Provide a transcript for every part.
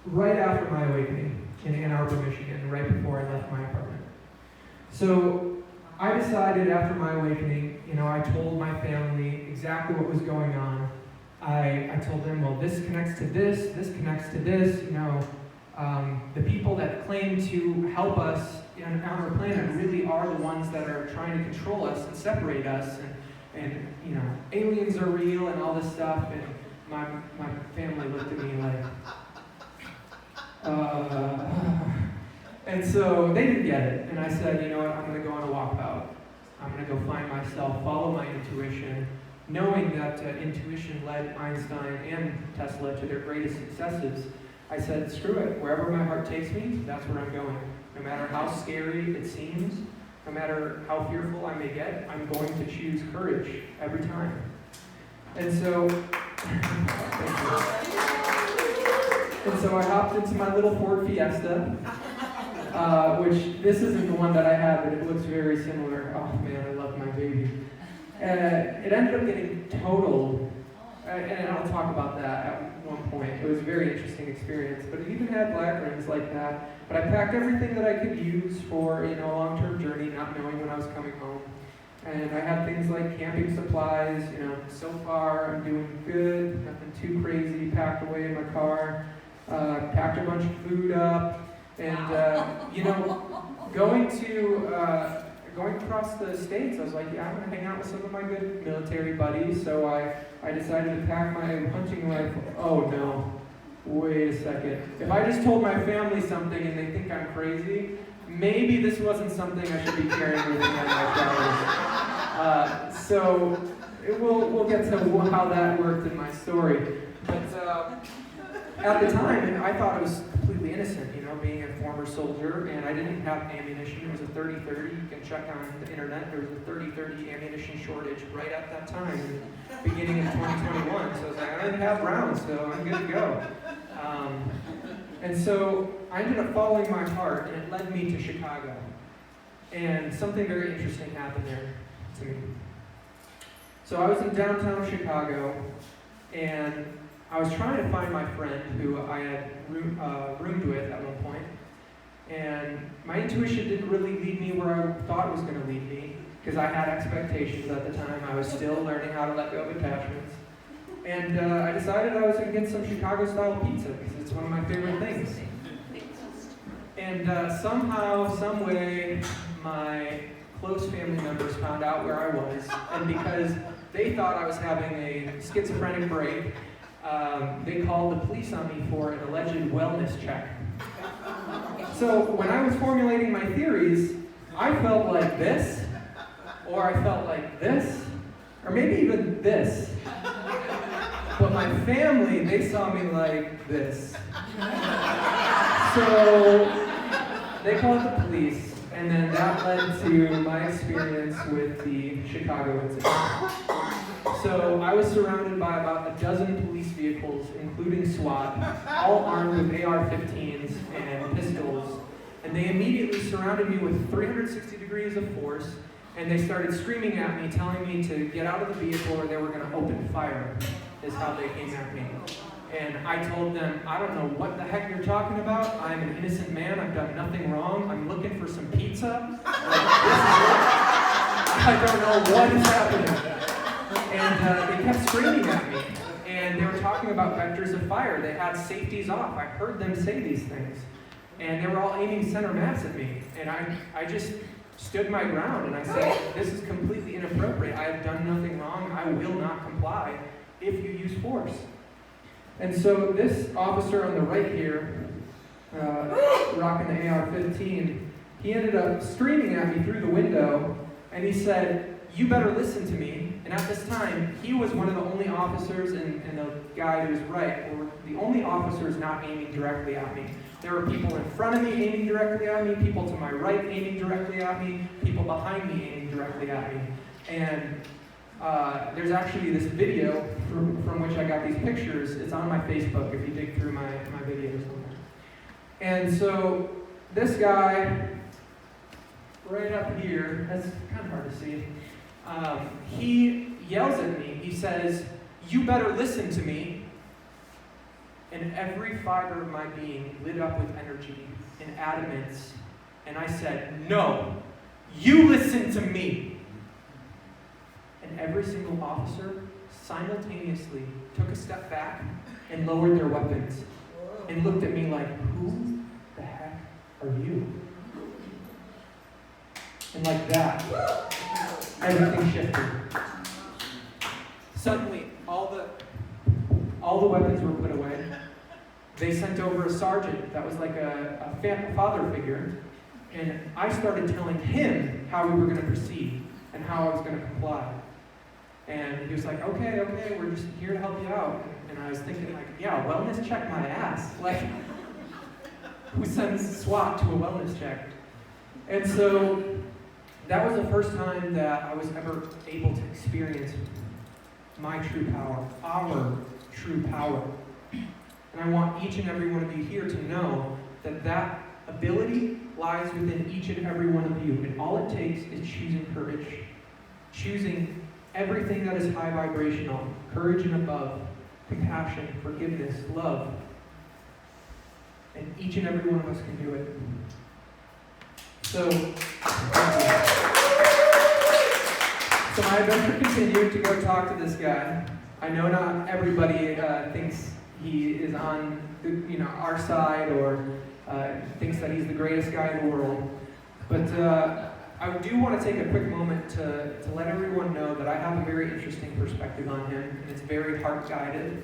right after my awakening in Ann Arbor, Michigan, right before I left my apartment. So I decided after my awakening, I told my family exactly what was going on. I told them, well, this connects to this connects to this, the people that claim to help us on our planet really are the ones that are trying to control us and separate us, and aliens are real and all this stuff. And my family looked at me like, and so they didn't get it. And I said, you know what, I'm going to go on a walkabout. I'm going to go find myself, follow my intuition, knowing that intuition led Einstein and Tesla to their greatest successes. I said, screw it. Wherever my heart takes me, that's where I'm going. No matter how scary it seems, no matter how fearful I may get, I'm going to choose courage every time. And so, I hopped into my little Ford Fiesta, which this isn't the one that I have, but it looks very similar. Oh man, I love my baby. It ended up getting totaled, and I'll talk about that at one point. It was a very interesting experience, but it even had black rims like that. But I packed everything that I could use for a long-term journey, not knowing when I was coming home. And I had things like camping supplies. So far I'm doing good, nothing too crazy. Packed away in my car, packed a bunch of food up, and going across the states, I was like, yeah, I'm going to hang out with some of my good military buddies, so I decided to pack my hunting rifle. Oh no, wait a second. If I just told my family something and they think I'm crazy, maybe this wasn't something I should be carrying with me on my travels. So we'll get to how that worked in my story. But at the time, I thought it was completely innocent, being a former soldier, and I didn't have ammunition. It was a 30-30. You can check on the internet. There was a 30-30 ammunition shortage right at that time, beginning in 2021. So I was like, I didn't have rounds, so I'm good to go. And so I ended up following my heart, and it led me to Chicago. And something very interesting happened there to me. So I was in downtown Chicago, and I was trying to find my friend who I had roomed with at one point, and my intuition didn't really lead me where I thought it was going to lead me, because I had expectations at the time. I was still learning how to let go of attachments. And I decided I was going to get some Chicago-style pizza, because it's one of my favorite things. And somehow, some way, my close family members found out where I was, and because they thought I was having a schizophrenic break, they called the police on me for an alleged wellness check. So when I was formulating my theories, I felt like this, or I felt like this, or maybe even this. But my family, they saw me like this. So they called the police, and then that led to my experience with the Chicago incident. So I was surrounded by about a dozen police vehicles, including SWAT, all armed with AR-15s and pistols. And they immediately surrounded me with 360 degrees of force, and they started screaming at me, telling me to get out of the vehicle or they were going to open fire, is how they came at me. And I told them, I don't know what the heck you're talking about. I'm an innocent man. I've done nothing wrong. I'm looking for some pizza. I don't know what is happening. And they kept screaming at me. And they were talking about vectors of fire. They had safeties off. I heard them say these things. And they were all aiming center mass at me. And I just stood my ground and I said, this is completely inappropriate. I have done nothing wrong. I will not comply if you use force. And so this officer on the right here, rocking the AR-15, he ended up screaming at me through the window, and he said, you better listen to me. And at this time, he was one of the only officers, and the guy who was right, were the only officers not aiming directly at me. There were people in front of me aiming directly at me, people to my right aiming directly at me, people behind me aiming directly at me. And there's actually this video from which I got these pictures. It's on my Facebook if you dig through my videos. And so this guy right up here, that's kind of hard to see, he yells at me. He says, you better listen to me. and every fiber of my being lit up with energy and adamance. And I said, no, you listen to me. And every single officer simultaneously took a step back and lowered their weapons and looked at me like, who the heck are you? And like that, everything shifted. Suddenly, all the weapons were put away. They sent over a sergeant that was like a father figure, and I started telling him how we were going to proceed and how I was going to comply. And he was like, okay, we're just here to help you out. And I was thinking like, yeah, wellness check my ass. Like, who sends SWAT to a wellness check? And so that was the first time that I was ever able to experience my true power, our true power. And I want each and every one of you here to know that that ability lies within each and every one of you. And all it takes is choosing courage. Choosing everything that is high vibrational, courage and above, compassion, forgiveness, love. And each and every one of us can do it. So my adventure continued to go talk to this guy. I know not everybody thinks he is on our side or thinks that he's the greatest guy in the world. But I do want to take a quick moment to let everyone know that I have a very interesting perspective on him, and it's very heart-guided.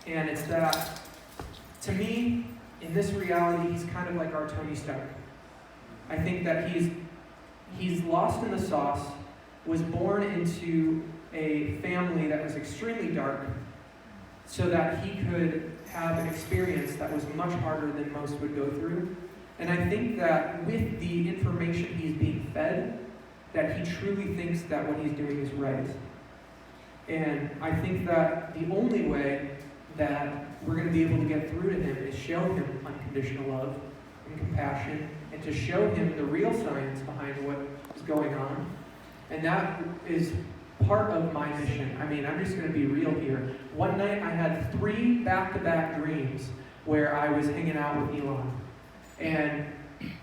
And it's that, to me, in this reality, he's kind of like our Tony Stark. I think that he's lost in the sauce, was born into a family that was extremely dark, so that he could have an experience that was much harder than most would go through. And I think that with the information he's being fed, that he truly thinks that what he's doing is right. And I think that the only way that we're going to be able to get through to him is show him unconditional love and compassion, and to show him the real science behind what is going on. And that is part of my mission. I mean, I'm just going to be real here. One night I had 3 back-to-back dreams where I was hanging out with Elon. And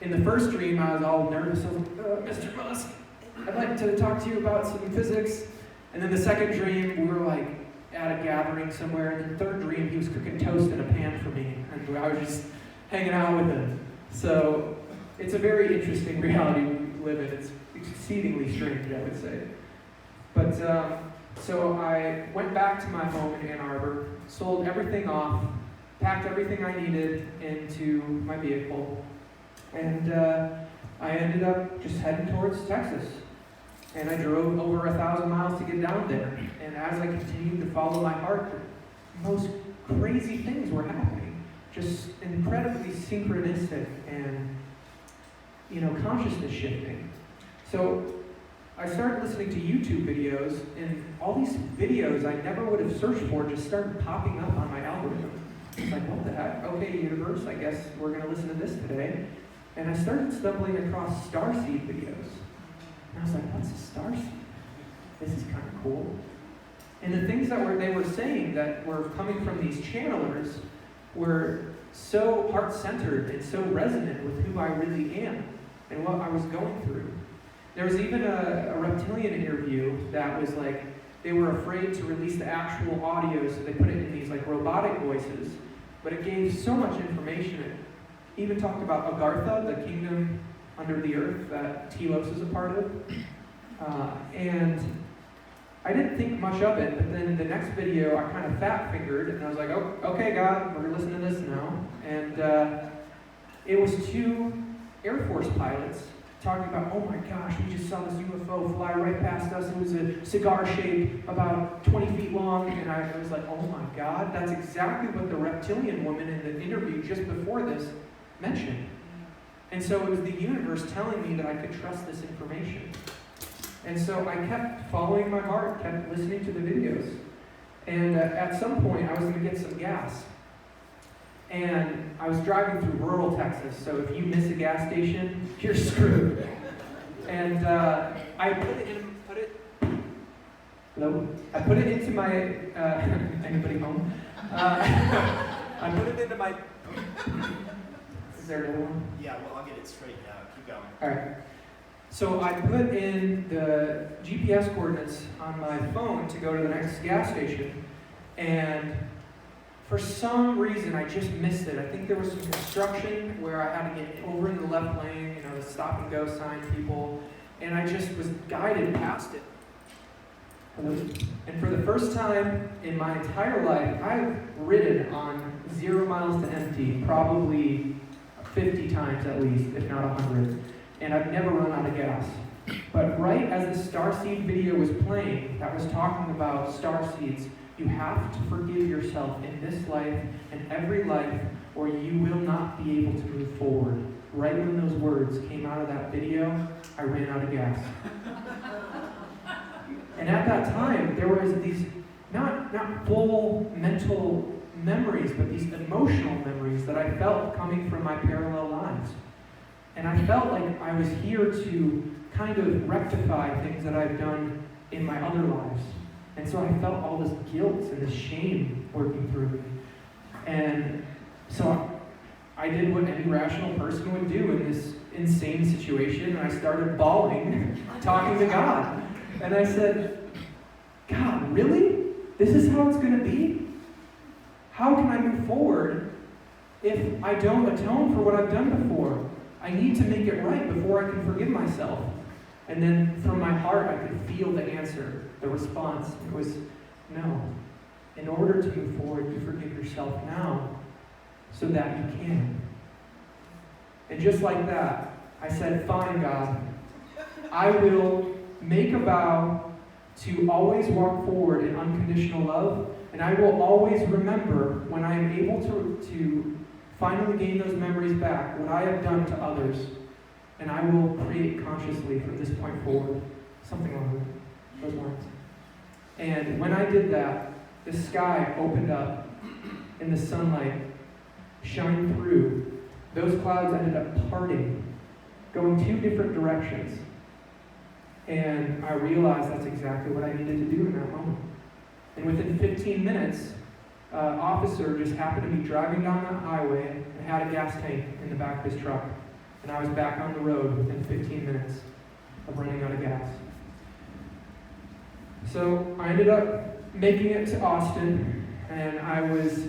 in the first dream, I was all nervous. I was like, Mr. Musk, I'd like to talk to you about some physics. And then the second dream, we were like at a gathering somewhere. And then the third dream, he was cooking toast in a pan for me. And I was just hanging out with him. So it's a very interesting reality we live in. It's exceedingly strange, I would say. But so I went back to my home in Ann Arbor, sold everything off, packed everything I needed into my vehicle, and I ended up just heading towards Texas. And I drove over 1,000 miles to get down there. And as I continued to follow my heart, the most crazy things were happening. Just incredibly synchronistic and, consciousness shifting. So I started listening to YouTube videos, and all these videos I never would have searched for just started popping up on my algorithm. It's like, what the heck? Okay, universe, I guess we're going to listen to this today. And I started stumbling across starseed videos. And I was like, what's a starseed? This is kind of cool. And the things that they were saying that were coming from these channelers were so heart-centered and so resonant with who I really am and what I was going through. There was even a reptilian interview that was like, they were afraid to release the actual audio, so they put it in these like robotic voices, but it gave so much information. It even talked about Agartha, the kingdom under the earth that Telos is a part of. And I didn't think much of it, but then the next video I kind of fat-fingered, and I was like, oh, okay, God, we're listening to this now. And it was 2 Air Force pilots talking about, oh my gosh, we just saw this UFO fly right past us. It was a cigar shape about 20 feet long. And I was like, oh my God, that's exactly what the reptilian woman in the interview just before this mentioned. And so it was the universe telling me that I could trust this information. And so I kept following my heart, kept listening to the videos. And at some point, I was going to get some gas. And I was driving through rural Texas, so if you miss a gas station, you're screwed. And I put it into my, anybody home? I put it into my... Is there another one? Yeah, well, I'll get it straightened out. Keep going. All right. So I put in the GPS coordinates on my phone to go to the next gas station, and for some reason I just missed it. I think there was some construction where I had to get over in the left lane, the stop and go sign people, and I just was guided past it. And for the first time in my entire life, I've ridden on 0 miles to empty probably 50 times at least, if not 100. And I've never run out of gas. But right as the starseed video was playing, that was talking about starseeds, you have to forgive yourself in this life and every life, or you will not be able to move forward. Right when those words came out of that video, I ran out of gas. And at that time, there was these, not full mental memories, but these emotional memories that I felt coming from my parallel lives. And I felt like I was here to kind of rectify things that I've done in my other lives. And so I felt all this guilt and this shame working through me. And so I did what any rational person would do in this insane situation, and I started bawling, talking to God. And I said, God, really? This is how it's going to be? How can I move forward if I don't atone for what I've done before? I need to make it right before I can forgive myself. And then from my heart, I could feel the answer, the response. It was, no. In order to move forward, you forgive yourself now so that you can. And just like that, I said, fine, God. I will make a vow to always walk forward in unconditional love, and I will always remember when I am able to finally gain those memories back, what I have done to others, and I will create consciously from this point forward. Something along those lines. And when I did that, the sky opened up, and the sunlight shined through. Those clouds ended up parting, going 2 different directions. And I realized that's exactly what I needed to do in that moment. And within 15 minutes, an officer just happened to be driving down that highway and had a gas tank in the back of his truck. And I was back on the road within 15 minutes of running out of gas. So I ended up making it to Austin, and I was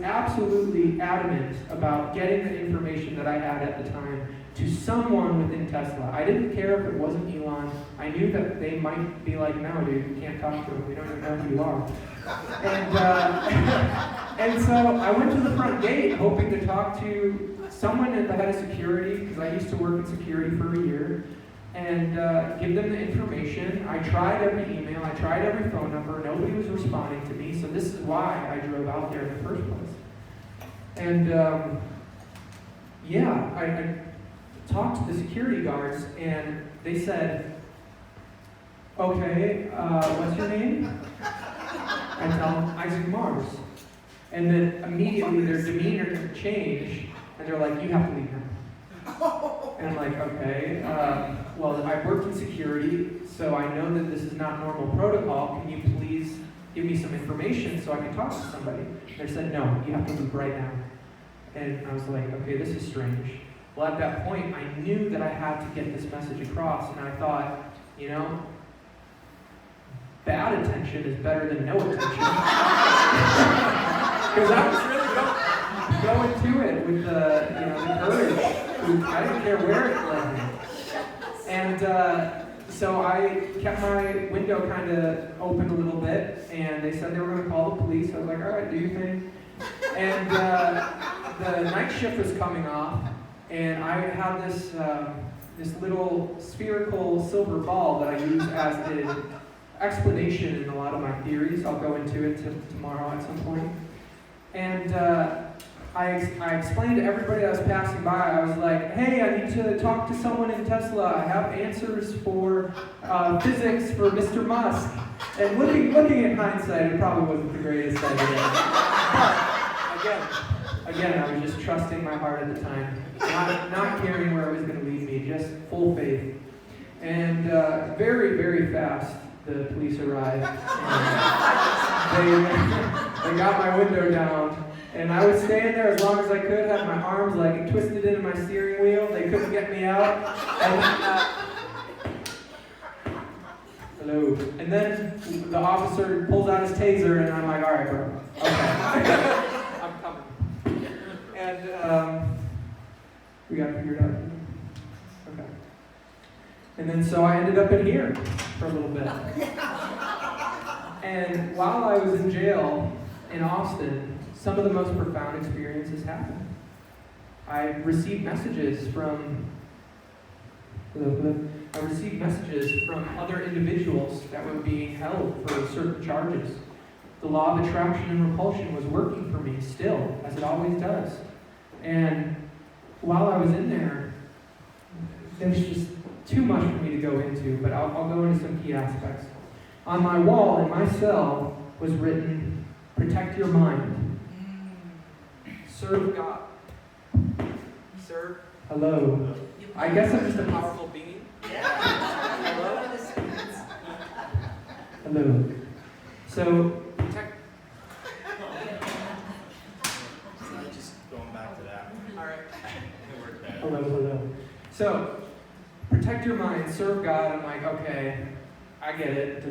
absolutely adamant about getting the information that I had at the time to someone within Tesla. I didn't care if it wasn't Elon. I knew that they might be like, no, dude, you can't talk to him. We don't even know who you are. And so I went to the front gate hoping to talk to someone at the head of security, because I used to work in security for a year, and give them the information. I tried every email. I tried every phone number. Nobody was responding to me, so this is why I drove out there in the first place. And I talked to the security guards, and they said, okay, what's your name? I tell them, Isaac Mars. And then immediately their demeanor changed, and they're like, you have to leave now. And I'm like, okay, well, I worked in security, so I know that this is not normal protocol. Can you please give me some information so I can talk to somebody? And they said, no, you have to leave right now. And I was like, okay, this is strange. Well, at that point, I knew that I had to get this message across, and I thought, bad attention is better than no attention. Because I was really going to it with the courage. I didn't care where it led me. And so I kept my window kind of open a little bit, and they said they were going to call the police. I was like, all right, do your thing. And the night shift was coming off, and I had this little spherical silver ball that I use as the explanation in a lot of my theories. I'll go into it tomorrow at some point. And I explained to everybody that was passing by, I was like, hey, I need to talk to someone in Tesla. I have answers for physics for Mr. Musk. And looking in hindsight, it probably wasn't the greatest idea. But again, I was just trusting my heart at the time, not caring where it was going to lead me, just full faith. And very, very fast, the police arrived. They got my window down. And I was staying there as long as I could, had my arms like twisted into my steering wheel. They couldn't get me out. Hello. And then the officer pulls out his taser, and I'm like, all right, bro. Okay. I'm coming. And we got figured out. Okay. And then so I ended up in here for a little bit. And while I was in jail in Austin, some of the most profound experiences happened. I received messages from other individuals that were being held for certain charges. The law of attraction and repulsion was working for me still, as it always does. And while I was in there, there's just too much for me to go into, but I'll go into some key aspects. On my wall in my cell was written, "Protect your mind. Serve God. Serve." Hello. I guess I'm just a powerful being. Hello. Hello. So, protect. Just going back to that. All right. It worked better. Hello. So, protect your mind, serve God. I'm like, okay, I get it.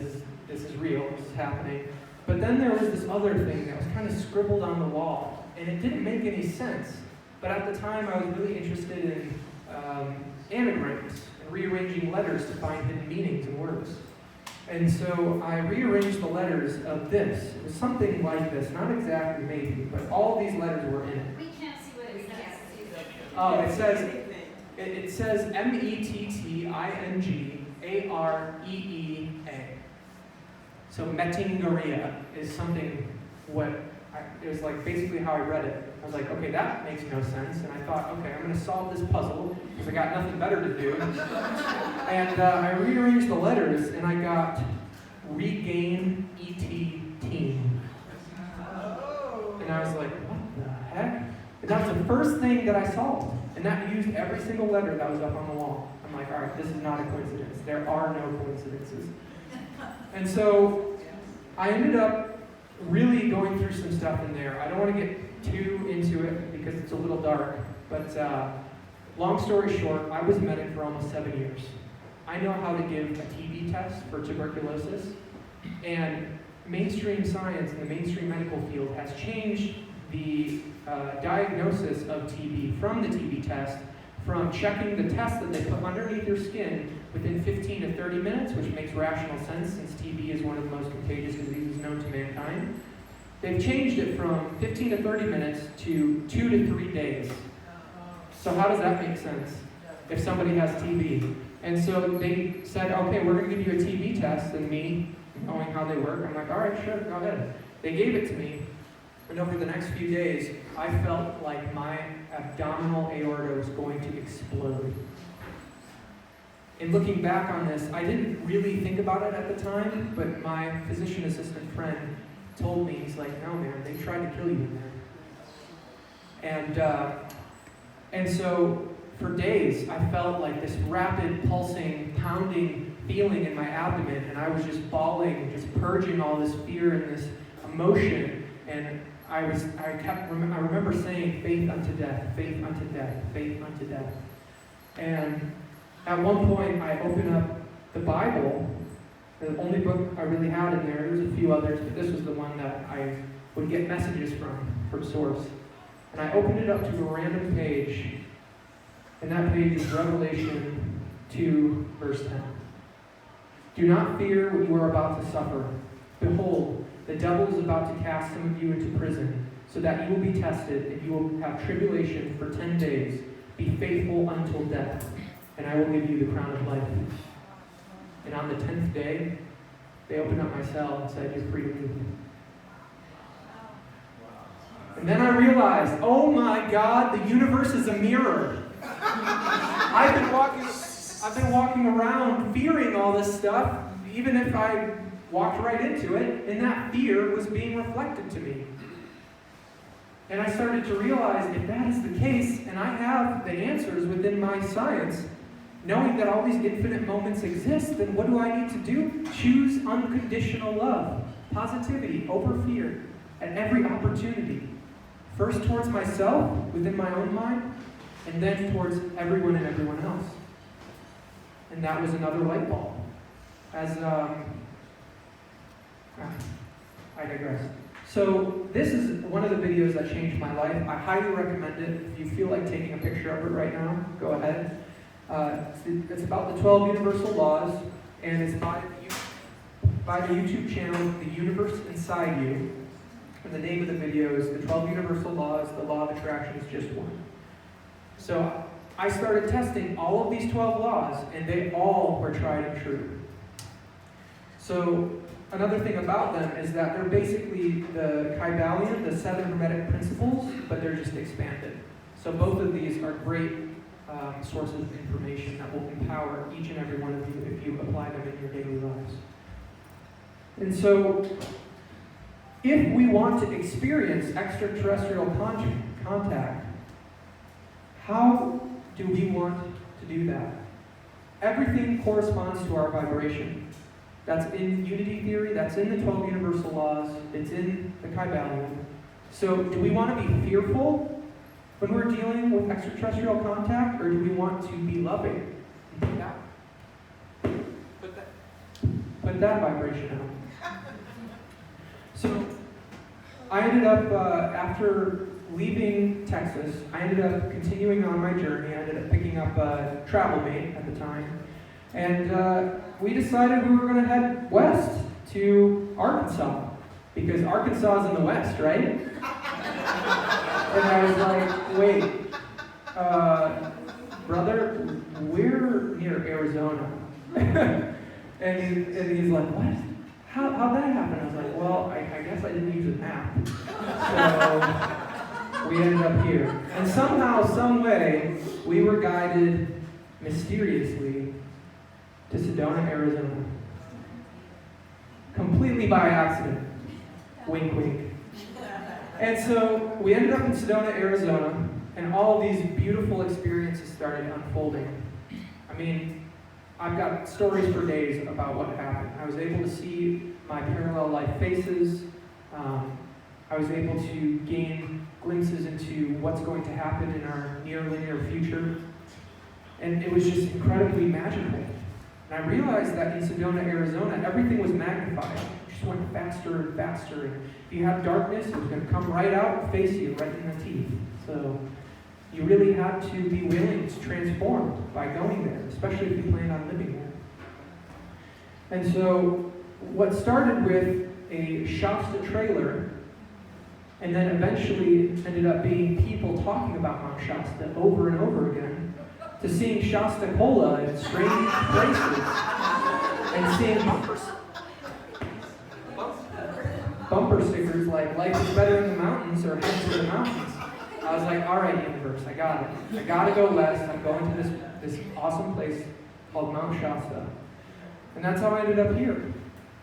This is real. This is happening. But then there was this other thing that was kind of scribbled on the wall, and it didn't make any sense. But at the time, I was really interested in anagrams and rearranging letters to find hidden meanings in words. And so I rearranged the letters of this. It was something like this, not exactly maybe, but all these letters were in it. We can't see what it says. Oh, it says METTINGAREEA. So Metingaria is something it was like basically how I read it. I was like, okay, that makes no sense. And I thought, okay, I'm going to solve this puzzle because I got nothing better to do. And I rearranged the letters and I got regain ET team. And I was like, what the heck? And that's the first thing that I solved. And that used every single letter that was up on the wall. I'm like, all right, this is not a coincidence. There are no coincidences. And so I ended up really going through some stuff in there. I don't want to get too into it because it's a little dark. But long story short, I was medic for almost 7 years. I know how to give a TB test for tuberculosis. And mainstream science and the mainstream medical field has changed the diagnosis of TB from the TB test, from checking the test that they put underneath your skin within 15 to 30 minutes, which makes rational sense since TB is one of the most contagious diseases known to mankind. They've changed it from 15 to 30 minutes to 2 to 3 days. So how does that make sense if somebody has TB? And so they said, okay, we're going to give you a TB test, and me, knowing how they work, I'm like, all right, sure, go ahead. They gave it to me, and over the next few days, I felt like my abdominal aorta was going to explode. In looking back on this, I didn't really think about it at the time, but my physician assistant friend told me, he's like, no man, they tried to kill you in there. And so for days, I felt like this rapid, pulsing, pounding feeling in my abdomen, and I was just bawling, just purging all this fear and this emotion. And I remember saying, faith unto death, faith unto death, faith unto death. And at one point, I opened up the Bible, the only book I really had in there. There's a few others, but this was the one that I would get messages from source. And I opened it up to a random page, and that page is Revelation 2, verse 10. Do not fear what you are about to suffer. Behold, the devil is about to cast some of you into prison, so that you will be tested, and you will have tribulation for 10 days. Be faithful until death, and I will give you the crown of life. And on the 10th day, they opened up my cell and said, you're free to leave. And then I realized, oh my God, the universe is a mirror. I've been walking around fearing all this stuff, even if I walked right into it, and that fear was being reflected to me. And I started to realize, if that is the case, and I have the answers within my science, knowing that all these infinite moments exist, then what do I need to do? Choose unconditional love, positivity over fear. at every opportunity. First towards myself, within my own mind, and then towards everyone and everyone else. And that was another light bulb. I digress. So this is one of the videos that changed my life. I highly recommend it. If you feel like taking a picture of it right now, go ahead. It's about the 12 universal laws, and it's by the YouTube channel, The Universe Inside You. And the name of the video is The 12 Universal Laws, the Law of Attraction is just one. So I started testing all of these 12 laws, and they all were tried and true. So another thing about them is that they're basically the Kybalion, the 7 Hermetic principles, but they're just expanded. So both of these are great sources of information that will empower each and every one of you if you apply them in your daily lives. And so, if we want to experience extraterrestrial contact, how do we want to do that? Everything corresponds to our vibration. That's in unity theory, that's in the 12 universal laws, it's in the Kybalion. So do we want to be fearful when we're dealing with extraterrestrial contact, or do we want to be loving? Put that vibration out. So I ended up, after leaving Texas, I ended up continuing on my journey. I ended up picking up a travel mate at the time. And we decided we were going to head west to Arkansas, because Arkansas is in the west, right? And I was like, wait, brother, we're near Arizona. and he's like, what? How'd that happen? I was like, well, I guess I didn't use a map. So we ended up here. And somehow, some way, we were guided mysteriously to Sedona, Arizona. Completely by accident. Wink, wink. And so we ended up in Sedona, Arizona, and all these beautiful experiences started unfolding. I mean, I've got stories for days about what happened. I was able to see my parallel life faces. I was able to gain glimpses into what's going to happen in our near-linear future. And it was just incredibly magical. And I realized that in Sedona, Arizona, everything was magnified. It just went faster and faster. And if you had darkness, it was going to come right out and face you right in the teeth. So you really had to be willing to transform by going there, especially if you planned on living there. And so what started with a Shasta trailer, and then eventually ended up being people talking about Mount Shasta over and over again, to seeing Shasta Cola in strange places, and seeing bumper stickers like "Life is better in the mountains" or "Head to the mountains." I was like, all right, universe, I got it. I got to go west. I'm going to this awesome place called Mount Shasta. And that's how I ended up here.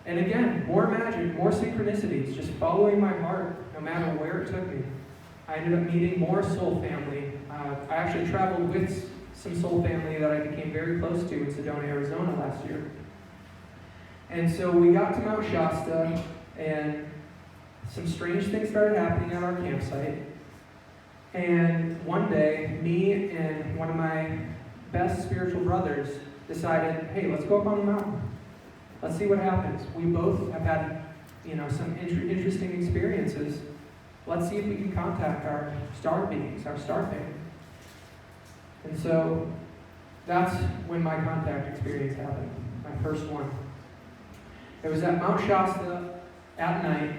And again, more magic, more synchronicities, just following my heart, no matter where it took me. I ended up meeting more soul family. I actually traveled with some soul family that I became very close to in Sedona, Arizona last year. And so we got to Mount Shasta, and some strange things started happening at our campsite. And one day, me and one of my best spiritual brothers decided, hey, let's go up on the mountain. Let's see what happens. We both have had, some interesting experiences. Let's see if we can contact our star beings, our star family. And so that's when my contact experience happened, my first one. It was at Mount Shasta at night,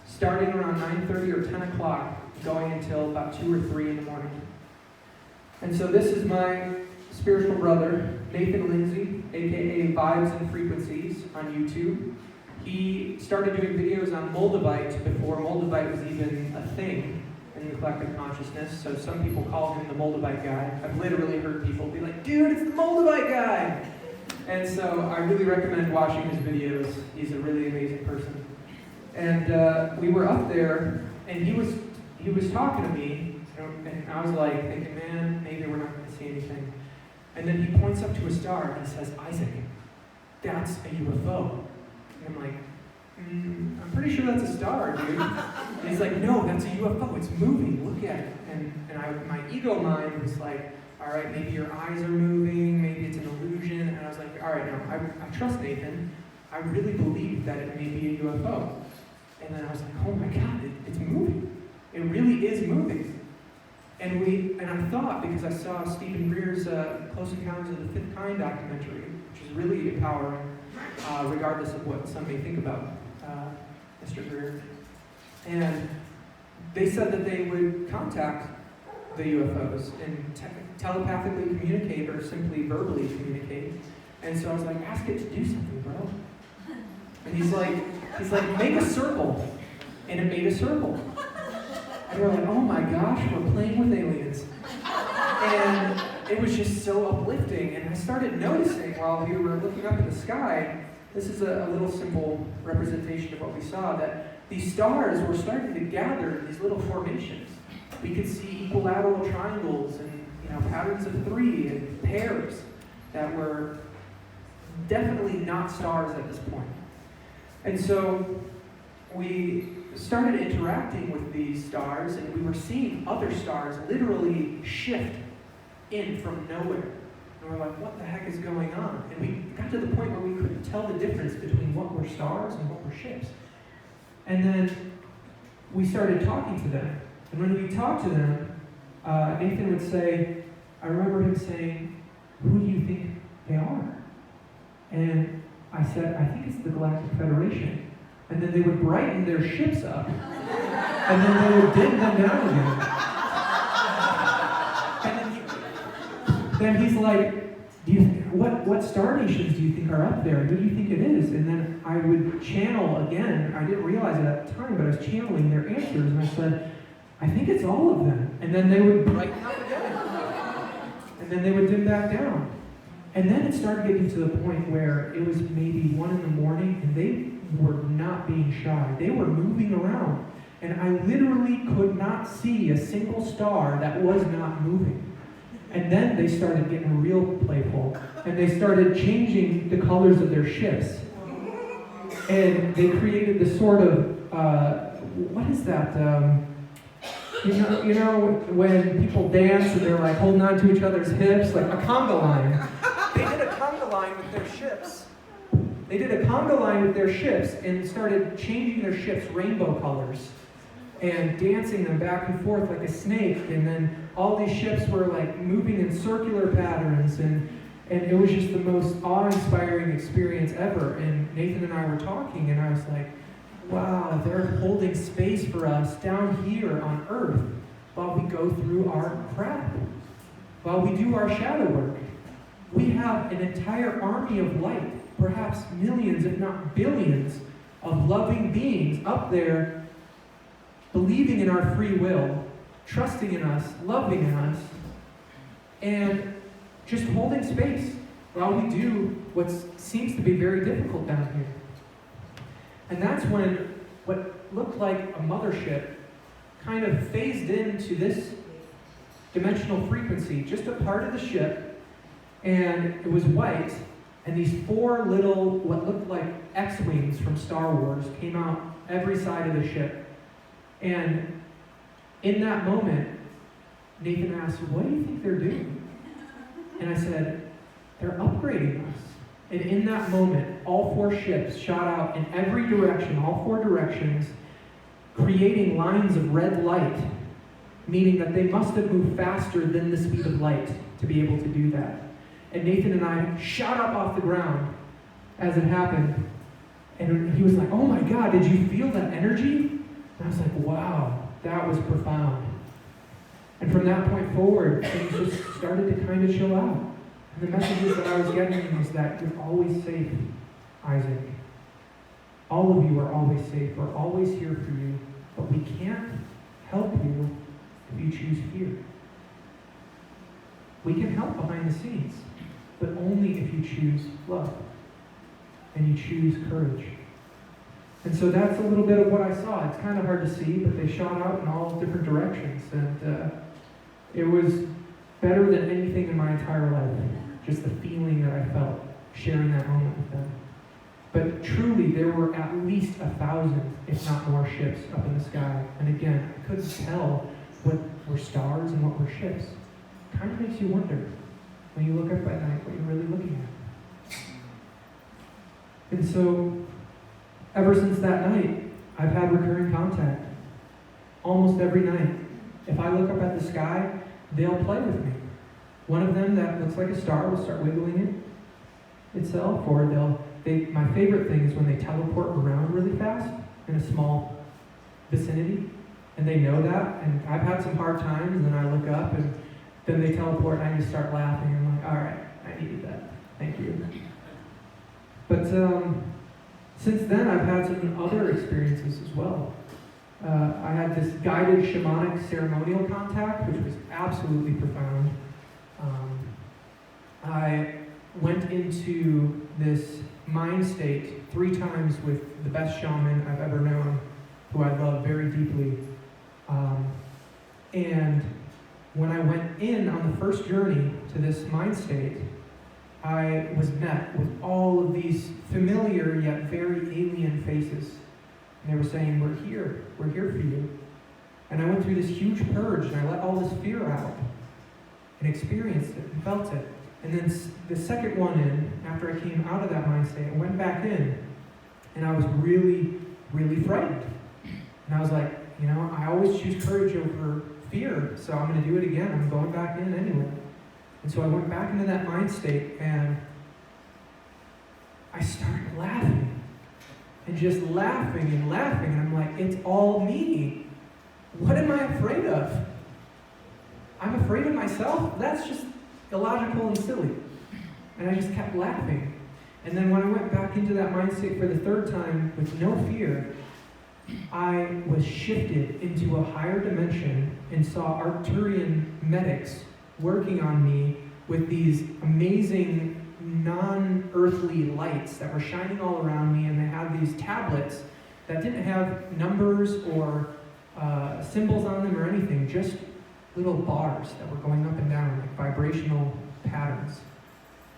starting around 9:30 or 10 o'clock, going until about 2 or 3 in the morning. And so this is my spiritual brother, Nathan Lindsay, aka Vibes and Frequencies on YouTube. He started doing videos on Moldavite before Moldavite was even a thing in the collective consciousness, so some people call him the Moldavite guy. I've literally heard people be like, dude, it's the Moldavite guy! And so I really recommend watching his videos. He's a really amazing person. And we were up there, and he was talking to me, and I was like thinking, man, maybe we're not going to see anything. And then he points up to a star and he says, Isaac, that's a UFO. And I'm like, I'm pretty sure that's a star, dude. And he's like, no, that's a UFO. It's moving. Look at it. And my ego mind was like, all right, maybe your eyes are moving. Maybe it's an illusion. And I was like, all right, no, I trust Nathan. I really believe that it may be a UFO. And then I was like, oh my God, it's moving. It really is moving. And I thought, because I saw Stephen Greer's Close Encounters of the Fifth Kind documentary, which is really empowering, regardless of what some may think about Mr. Greer. And they said that they would contact the UFOs and telepathically communicate or simply verbally communicate. And so I was like, ask it to do something, bro. And he's like, make a circle. And it made a circle. And we're like, oh my gosh, we're playing with aliens. And it was just so uplifting. And I started noticing while we were looking up in the sky, this is a little simple representation of what we saw, that these stars were starting to gather in these little formations. We could see equilateral triangles and patterns of 3 and pairs that were definitely not stars at this point. And so we started interacting with these stars, and we were seeing other stars literally shift in from nowhere. And we're like, what the heck is going on? And we got to the point where we couldn't tell the difference between what were stars and what were ships. And then we started talking to them. And when we talked to them, Nathan would say, I remember him saying, who do you think they are? And I said, I think it's the Galactic Federation. And then they would brighten their ships up, and then they would dim them down again. And then he's like, what star nations do you think are up there? Who do you think it is? And then I would channel again. I didn't realize it at the time, but I was channeling their answers, and I said, I think it's all of them. And then they would brighten up again. And then they would dim back down. And then it started getting to the point where it was maybe 1 in the morning, and they were not being shy. They were moving around. And I literally could not see a single star that was not moving. And then they started getting real playful. And they started changing the colors of their ships. And they created this sort of, what is that? You know when people dance and they're like holding on to each other's hips, like a conga line. They did a conga line with their ships. They did a conga line with their ships and started changing their ships rainbow colors and dancing them back and forth like a snake. And then all these ships were like moving in circular patterns, and it was just the most awe-inspiring experience ever. And Nathan and I were talking, and I was like, wow, they're holding space for us down here on Earth while we go through our crap, while we do our shadow work. We have an entire army of light, perhaps millions, if not billions, of loving beings up there, believing in our free will, trusting in us, loving in us, and just holding space while we do what seems to be very difficult down here. And that's when what looked like a mothership kind of phased into this dimensional frequency, just a part of the ship, and it was white, and these 4 little, what looked like X-Wings from Star Wars came out every side of the ship. And in that moment, Nathan asked, what do you think they're doing? And I said, they're upgrading us. And in that moment, all 4 ships shot out in every direction, all 4 directions, creating lines of red light, meaning that they must have moved faster than the speed of light to be able to do that. And Nathan and I shot up off the ground as it happened. And he was like, oh my God, did you feel that energy? And I was like, wow, that was profound. And from that point forward, things just started to kind of chill out. And the messages that I was getting was that you're always safe, Isaac. All of you are always safe. We're always here for you. But we can't help you if you choose fear. We can help behind the scenes, but only if you choose love and you choose courage. And so that's a little bit of what I saw. It's kind of hard to see, but they shot out in all different directions. And it was better than anything in my entire life. Just the feeling that I felt sharing that moment with them. But truly, there were at least 1,000, if not more, ships up in the sky. And again, I couldn't tell what were stars and what were ships. It kind of makes you wonder, when you look up at night, what you're really looking at. And so, ever since that night, I've had recurring contact. Almost every night. If I look up at the sky, they'll play with me. One of them that looks like a star will start wiggling itself, or my favorite thing is when they teleport around really fast in a small vicinity, and they know that, and I've had some hard times, and then I look up, and then they teleport, and I just start laughing, and I'm like, all right, I needed that, thank you. But since then, I've had some other experiences as well. I had this guided shamanic ceremonial contact, which was absolutely profound. I went into this mind state 3 times with the best shaman I've ever known, who I love very deeply. And when I went in on the first journey to this mind state, I was met with all of these familiar yet very alien faces. And they were saying, we're here for you. And I went through this huge purge, and I let all this fear out, and experienced it, and felt it. And then the second one in, after I came out of that mind state, I went back in, and I was really, really frightened. And I was like, I always choose courage over fear, so I'm going to do it again. I'm going back in anyway. And so I went back into that mind state, and I started laughing. And just laughing, and I'm like, it's all me. What am I afraid of? I'm afraid of myself? That's just illogical and silly. And I just kept laughing. And then when I went back into that mind state for the 3rd time with no fear, I was shifted into a higher dimension and saw Arcturian medics working on me with these amazing non-earthly lights that were shining all around me, and they had these tablets that didn't have numbers or symbols on them or anything, just little bars that were going up and down, like vibrational patterns.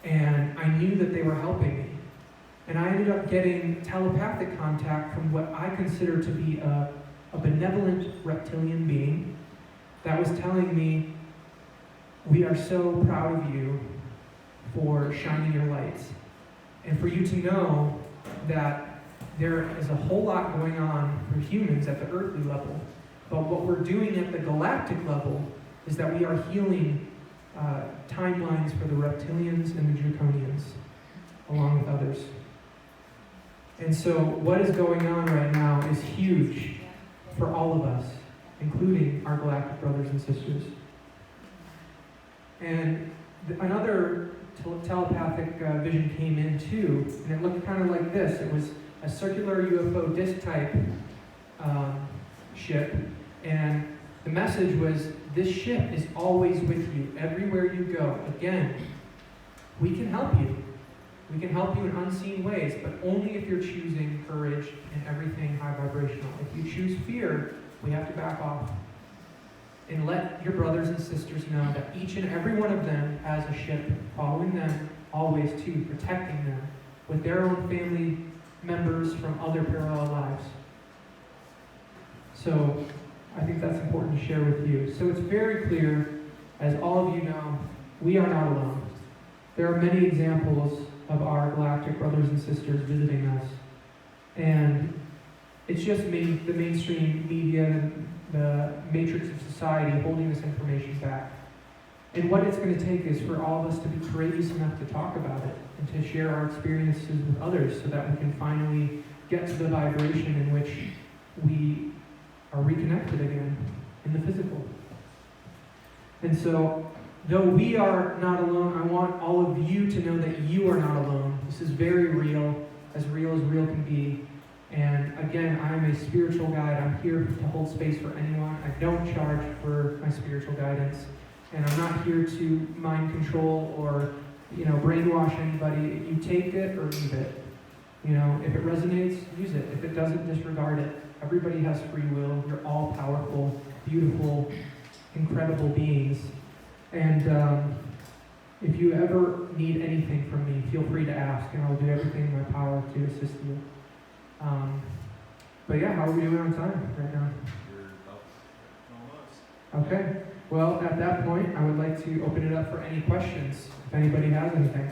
And I knew that they were helping me. And I ended up getting telepathic contact from what I consider to be a benevolent reptilian being that was telling me, we are so proud of you for shining your lights. And for you to know that there is a whole lot going on for humans at the earthly level. But what we're doing at the galactic level is that we are healing timelines for the reptilians and the draconians, along with others. And so what is going on right now is huge for all of us, including our galactic brothers and sisters. And another telepathic vision came in too, and it looked kind of like this. It was a circular UFO disc type ship, and the message was, this ship is always with you, everywhere you go. Again, we can help you. We can help you in unseen ways, but only if you're choosing courage and everything high vibrational. If you choose fear, we have to back off. And let your brothers and sisters know that each and every one of them has a ship following them, always too, protecting them with their own family members from other parallel lives. So I think that's important to share with you. So it's very clear, as all of you know, we are not alone. There are many examples of our galactic brothers and sisters visiting us. And it's just the mainstream media, the matrix of society holding this information back. And what it's going to take is for all of us to be courageous enough to talk about it and to share our experiences with others so that we can finally get to the vibration in which we are reconnected again in the physical. And so, though we are not alone, I want all of you to know that you are not alone. This is very real as real can be. And again, I'm a spiritual guide. I'm here to hold space for anyone. I don't charge for my spiritual guidance. And I'm not here to mind control or, brainwash anybody. You take it or leave it. If it resonates, use it. If it doesn't, disregard it. Everybody has free will. You're all powerful, beautiful, incredible beings. And if you ever need anything from me, feel free to ask, and I'll do everything in my power to assist you. But yeah, how are we doing on time right now? You're almost. Okay. Well, at that point, I would like to open it up for any questions, if anybody has anything.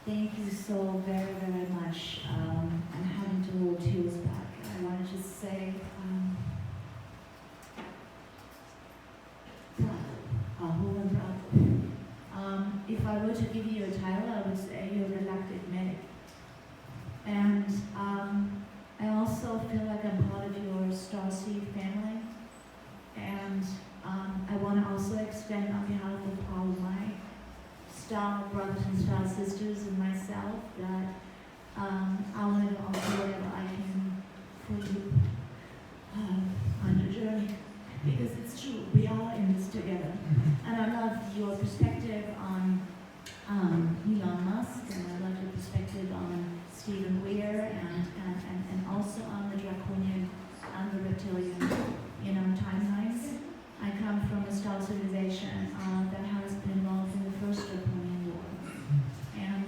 Thank you so very, very much. I'm having to hold tears back. I want to just say, bravo, a whole bravo. If I were to give you a title, I would say you're a galactic medic. And I also feel like I'm part of your starseed family. And I want to also extend on behalf of all my star brothers and star sisters and myself that I want to do also whatever I can for you on your journey. Because it's true, we are in this together. And I love your perspective on Elon Musk, and I love your perspective on Stephen Weir, and also on the draconian and the reptilian, timelines. I come from a star civilization that has been involved in the first draconian war, and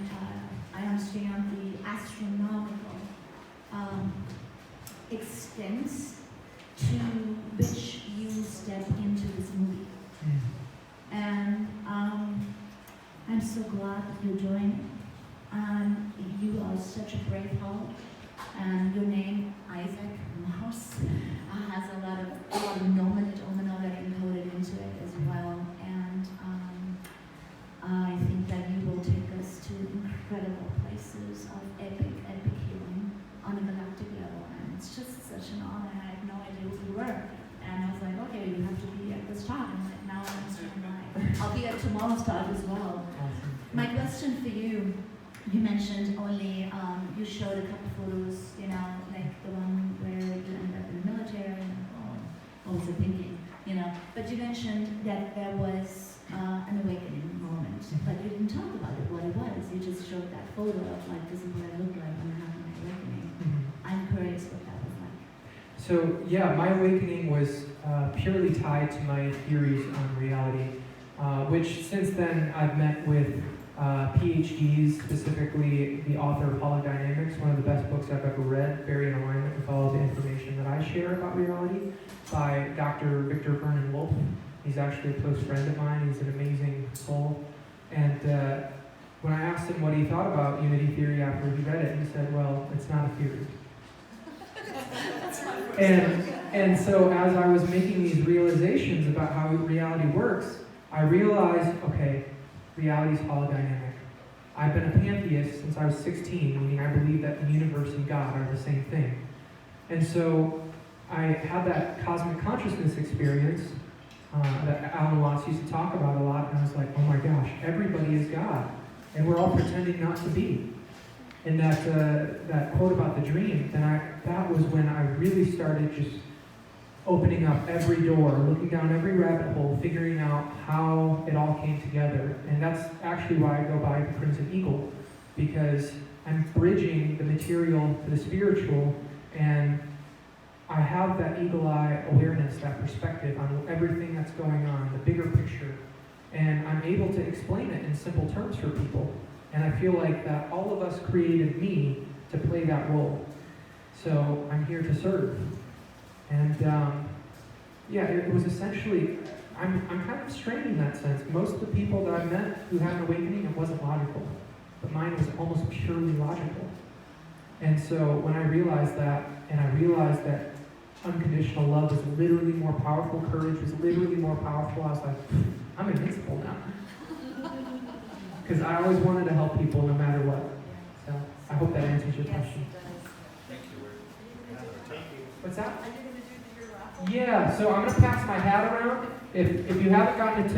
I understand the astronomical extents to which you step into this movie. And I'm so glad that you're doing it. You are such a brave heart, and your name, Isaac Mouse, has a lot of nomenclature encoded into it as well. And I think that you will take us to incredible places of epic healing on a galactic level. And it's just such an honor. I had no idea who you were. And I was like, okay, you have to be at this talk. And like, now I understand why. I'll be at tomorrow's talk as well. My question for you, you mentioned only, you showed a couple photos, like the one where you ended up in the military, and what was I thinking, But you mentioned that there was an awakening moment, but you didn't talk about it, what it was. You just showed that photo of like, this is what I look like when I have my awakening. I'm curious what that was like. So yeah, my awakening was purely tied to my theories on reality, which since then I've met with PhDs, specifically the author of Holodynamics, one of the best books I've ever read, very in alignment with all the information that I share about reality, by Dr. Victor Vernon Wolf. He's actually a close friend of mine. He's an amazing soul. And when I asked him what he thought about unity theory after he read it, he said, well, it's not a theory. And so as I was making these realizations about how reality works, I realized, okay, reality's holodynamic. I've been a pantheist since I was 16, meaning I believe that the universe and God are the same thing. And so I had that cosmic consciousness experience that Alan Watts used to talk about a lot, and I was like, oh my gosh, everybody is God, and we're all pretending not to be. And that quote about the dream, that was when I really started just opening up every door, looking down every rabbit hole, figuring out how it all came together. And that's actually why I go by the Crimson Eagle, because I'm bridging the material to the spiritual, and I have that eagle eye awareness, that perspective on everything that's going on, the bigger picture. And I'm able to explain it in simple terms for people. And I feel like that all of us created me to play that role. So I'm here to serve. And it was essentially, I'm kind of strange in that sense. Most of the people that I met who had an awakening, it wasn't logical. But mine was almost purely logical. And so when I realized that, and I realized that unconditional love was literally more powerful, courage was literally more powerful, I was like, I'm invincible now. Because I always wanted to help people no matter what. So I hope that answers your question. Thank you. What's that? Yeah, so I'm going to pass my hat around. If you haven't gotten a tip,